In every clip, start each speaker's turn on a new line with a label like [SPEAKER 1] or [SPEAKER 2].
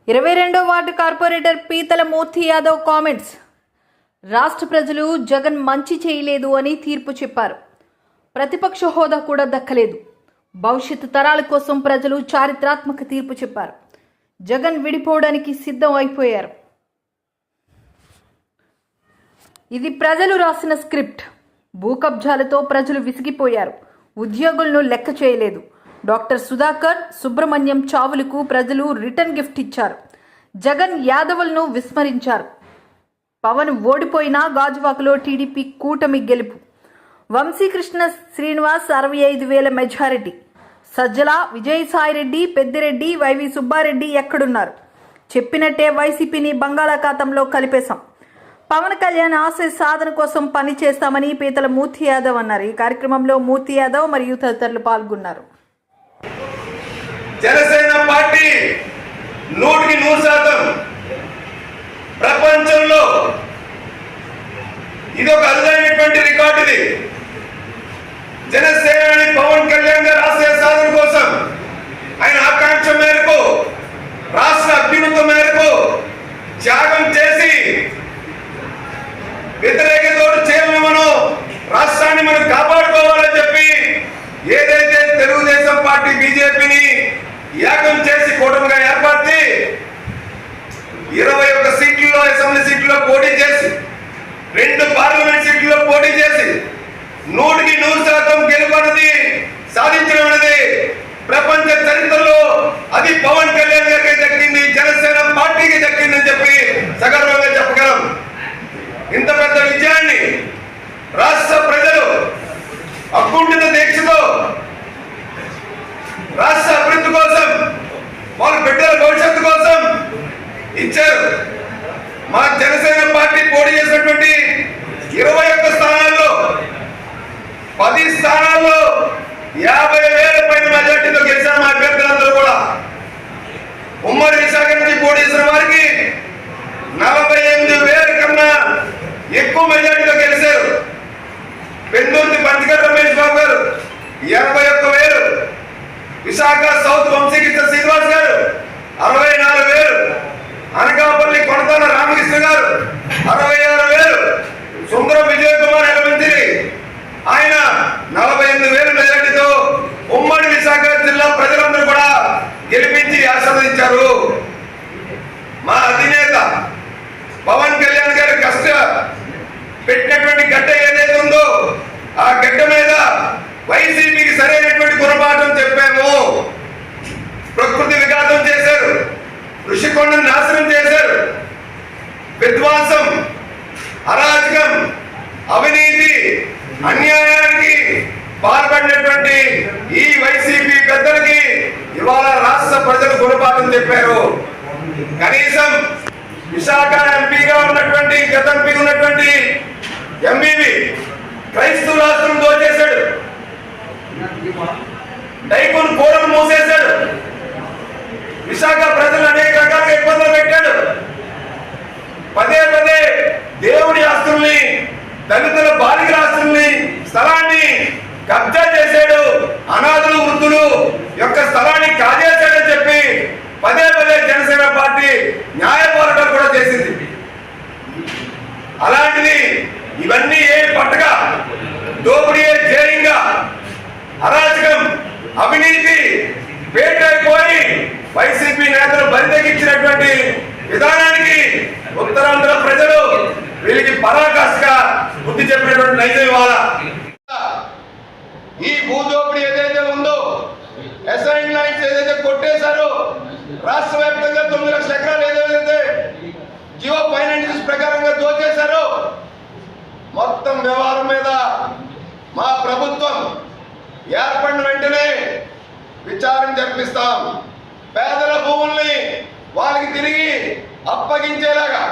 [SPEAKER 1] 22వ ward corporator పీతల మూర్తి Yadav comments. రాష్ట్ర ప్రజలు జగన్ మంచి చేయలేదు అని తీర్పు చెప్పారు. ప్రతిపక్ష హోదా కూడా దక్కలేదు. భవిష్యత్తు తరాల కోసం ప్రజలు చారిత్రాత్మక తీర్పు చెప్పారు. జగన్ విడిపోవడానికి సిద్ధం అయిపోయారు. ఇది ప్రజలు రాసిన స్క్రిప్ట్. భూ కబ్జాలతో ప్రజలు విసిగిపోయారు. ఉద్యోగులను లెక్క చేయలేదు. డాక్టర్ సుధాకర్, సుబ్రహ్మణ్యం చావులకు ప్రజలు రిటర్న్ గిఫ్ట్ ఇచ్చారు. జగన్ యాదవులను విస్మరించారు. పవన్ ఓడిపోయినా గాజువాకలో టీడీపీ కూటమి గెలుపు. వంశీకృష్ణ శ్రీనివాస్ 65,000 మెజారిటీ. సజ్జల, విజయసాయిరెడ్డి, పెద్దిరెడ్డి, వైవి సుబ్బారెడ్డి ఎక్కడున్నారు? చెప్పినట్టే వైసీపీని బంగాళాఖాతంలో కలిపేశాం. పవన్ కళ్యాణ్ ఆశయ సాధన కోసం పని చేస్తామని పీతల మూర్తి యాదవ్ అన్నారు. ఈ కార్యక్రమంలో మూర్తి యాదవ్ మరియు తదితరులు పాల్గొన్నారు.
[SPEAKER 2] జనసేన పార్టీ 100% ప్రపంచంలో ఇది ఒక అరుదైనటువంటి రికార్డు. ఇది జనసేన పవన్ కళ్యాణ్ గారి ఆశయ సాధన కోసం ఆయన ఆకాంక్ష మేరకు, రాష్ట్ర అభ్యున్నత మేరకు త్యాగం చేసి వ్యతిరేకతో చేయమని మనం రాష్ట్రాన్ని మనం కాపాడుకోవాలని చెప్పి ఏదైతే తెలుగుదేశం పార్టీ బీజేపీని యాగం చేసి కూటమిగా ఏర్పడి 21 సీట్లలో అసెంబ్లీ సీట్లలో పోటీ చేసి 2 పార్లమెంట్ సీట్లలో పోటీ చేసి 100% గెలుపన్నది సాధించడం అనేది ప్రపంచ చరిత్రలో అది పవన్ కళ్యాణ్ గారికి దక్కింది, జనసేన పార్టీకి దక్కిందని చెప్పి సగర్వంగా చెప్పగలం. ఇంత పెద్ద విజయాన్ని రాష్ట్ర ప్రజలు అకుంఠిత దీక్షతో రాష్ట్ర అభివృద్ధి కోసం, వాళ్ళ బిడ్డల భవిష్యత్తు కోసం ఇచ్చారు. మా జనసేన పార్టీ పోటీ చేసినటువంటి 21 స్థానాల్లో 10 స్థానాల్లో 50,000 పైన మెజార్టీతో గెలిచారు మా అభ్యర్థులందరూ కూడా. ఉమ్మడి విశాఖ నుంచి పోటీ చేసిన వారికి 48,000 కన్నా ఎక్కువ మెజార్టీతో గెలిచారు. పెందుర్తి పంచగర్ రమేష్ బాబు గారు 81,000, విశాఖ సౌత్ వంశీకృష్ణ శ్రీనివాస్ గారు 64,000, అనకాపల్లి కొనతాన రామకృష్ణ గారు 66,000, సుందరం విజయ్ కుమార్ ఎలమంచిలి ఆయన 48,000 మెజార్టీతో ఉమ్మడి విశాఖ జిల్లా ప్రజలందరూ కూడా గెలిపించి ఆశీర్వదించారు. మా అధినేత పవన్ కళ్యాణ్ గారి కష్ట పెట్టినటువంటి గడ్డ ఏదైతే ఉందో ఆ గడ్డ మీద వైసీపీకి సరైనటువంటి గుణపాఠం చెప్పాము. ప్రకృతి విఘాతం చేశారు, ఋషికొండను నాశనం చేశారు, విధ్వంసం, అరాజకం, అవినీతి, అన్యాయానికి పాల్పడినటువంటి ఈ వైసీపీ పెద్దలకి ఇవాళ రాష్ట్ర ప్రజలు గుణపాఠం చెప్పారు. కనీసం విశాఖ ఎంపీగా ఉన్నటువంటి గత ఎంపీ ఉన్నటువంటి ఎంబీవి క్రైస్తవ రాష్ట్రం దోచేశాడు, డైకోన్ కోరలు మూసేశాడు, విశాఖ ప్రజలు అనేక రకాలుగా ఇబ్బందులు పెట్టాడు. పదే పదే దేవుడి ఆస్తుల్ని, దళితుల బాలికల ఆస్తుల్ని, స్థలాన్ని కబ్జా చేశాడు, అనాథులు వృద్ధులు యొక్క స్థలాన్ని కాజేశాడని చెప్పి పదే పదే జనసేన పార్టీ న్యాయ పోరాటం కూడా చేసింది. అలాంటిది ఇవన్నీ ఏ పట్టగా దోపిడీ జేయంగా అరాచకం అవినీతి పేటైపోయి వైసీపీ నేతలు బరితెగించినటువంటి విధానానికి ఉత్తరాంధ్ర ప్రజలు వీళ్ళకి పరాకాష్గా బుద్ధి చెప్పినటువంటి నైజం ఇవాళ. ఈ భూదోపిడీ ఏదైతే ఉందో, అసైన్ ల్యాండ్స్ ఏదైతే కొట్టేశారో, రాష్ట్ర వ్యాప్తంగా 9 లక్షల ఎకరాలు ఏదైతే జియో ఫైనాన్స్ ప్రకారంగా దోచేశారో మొత్తం వ్యవహారం మీద మా ప్రభుత్వం ఏర్పడిన వెంటనే విచారణ జరిపిస్తాం. పేదల భూముల్ని వాళ్ళకి తిరిగి అప్పగించేలాగా,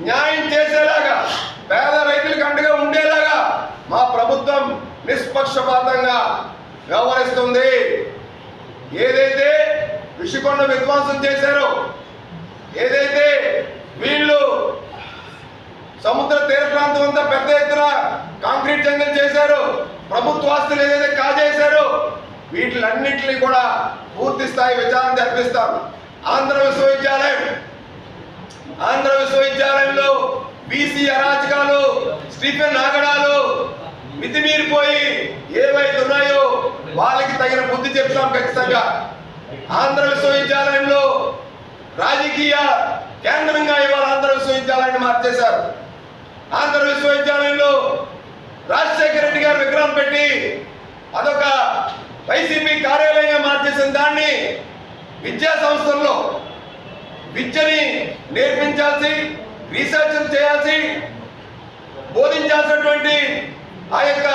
[SPEAKER 2] న్యాయం చేసేలాగా, పేద రైతులకు అండగా ఉండేలాగా మా ప్రభుత్వం నిష్పక్షపాతంగా వ్యవహరిస్తుంది. ఏదైతే ఋషికొండ విధ్వంసం చేశారో, ఏదైతే వీళ్ళు సముద్ర తీర ప్రాంతం అంతా పెద్ద ఎత్తున కాంక్రీట్ జంగల్ చేశారో, ప్రభుత్వ ఆస్తులు ఏదైతే కాజేశారో వీటిలన్నింటినీ కూడా పూర్తి స్థాయి విచారణ జరిపిస్తాం. ఆంధ్ర విశ్వవిద్యాలయంలో బీసీ అరాచకాలు, స్టీఫెన్ ఆగడాలు మితిమీరిపోయి ఏవైతే ఉన్నాయో వాళ్ళకి తగిన బుద్ధి చెప్తాం ఖచ్చితంగా. ఆంధ్ర విశ్వవిద్యాలయంలో రాజకీయ కేంద్రంగా ఇవాళ ఆంధ్ర విశ్వవిద్యాలయాన్ని మార్చేశారు. ఆంధ్ర విశ్వవిద్యాలయంలో రాజశేఖర రెడ్డి గారు విగ్రహం పెట్టి అదొక వైసీపీ కార్యాలయంగా మార్చేసిన దాన్ని విద్యా సంస్థల్లో విద్యని నేర్పించాల్సి, రీసెర్చ్ చేయాల్సి, బోధించాల్సినటువంటి ఆ యొక్క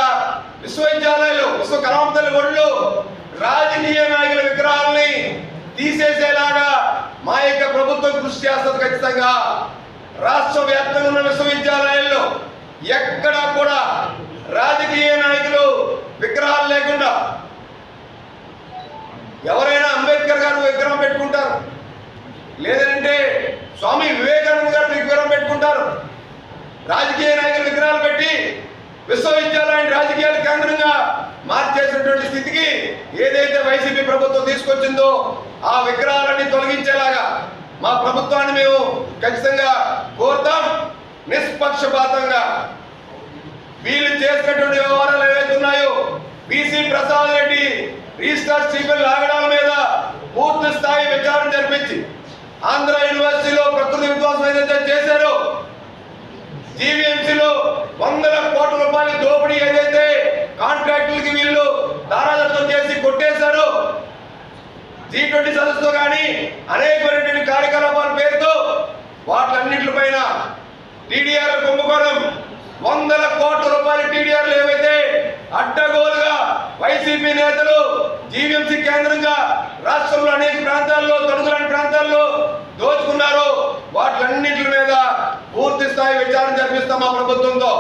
[SPEAKER 2] విశ్వవిద్యాలయాలు, విశ్వ కళామంతల ఒళ్ళు రాజకీయ నాయకుల విగ్రహాలని తీసేసేలాగా మా యొక్క ప్రభుత్వం కృషి చేస్తుంది. ఖచ్చితంగా రాష్ట్ర వ్యాప్తంగా ఉన్న విశ్వవిద్యాలయాల్లో ఎక్కడా కూడా రాజకీయ నాయకులు విగ్రహాలు లేకుండా, ఎవరైనా అంబేద్కర్ గారు విగ్రహం పెట్టుకుంటారు, లేదంటే స్వామి వివేకానంద గారు విగ్రహం పెట్టుకుంటారు. రాజకీయ నాయకుల విగ్రహాలు పెట్టి విశ్వవిద్యాలయాన్ని రాజకీయాల కేంద్రంగా మార్చేసినటువంటి స్థితికి ఏదైతే వైసీపీ ప్రభుత్వం తీసుకొచ్చిందో ఆ విగ్రహాలన్నీ తొలగించేలాగా మా ప్రభుత్వాన్ని మేము ఖచ్చితంగా కోరుతాం. నిష్పక్షపాతంగా వీళ్ళు చేసినటువంటి వ్యవహారాలు ఏవైతే ఉన్నాయో, BC Prasad Reddy registrar Stephen ఆగడాల మీద పూర్తి స్థాయి విచారణ జరిపించి ఆంధ్ర యూనివర్సిటీలో ప్రకృతి విధ్వంసం ఏదైతే చేశారో, జీవీఎంసీలో వందల కోట్ల రూపాయల దోపిడీ ఏదైతే కాంట్రాక్టులకి వీళ్ళు దారాదత్తం చేసి కొట్టేశారో, G20 సదస్సుతో కానీ అనేకమైనటువంటి కార్యకలాపాల పేరుతో వాటిలన్నింటిపైన టీడీఆర్ కుంభకోణం, వందల కోట్ల రూపాయల టీడీఆర్లు ఏవైతే అడ్డగోలుగా వైసీపీ నేతలు జీవీఎంసీ కేంద్రంగా రాష్ట్రంలో అనేక ప్రాంతాల్లో, తొలగలాంటి ప్రాంతాల్లో దోచుకున్నారో వాటిలన్నింటి మీద పూర్తి స్థాయి విచారణ జరిపిస్తాం మా ప్రభుత్వంతో.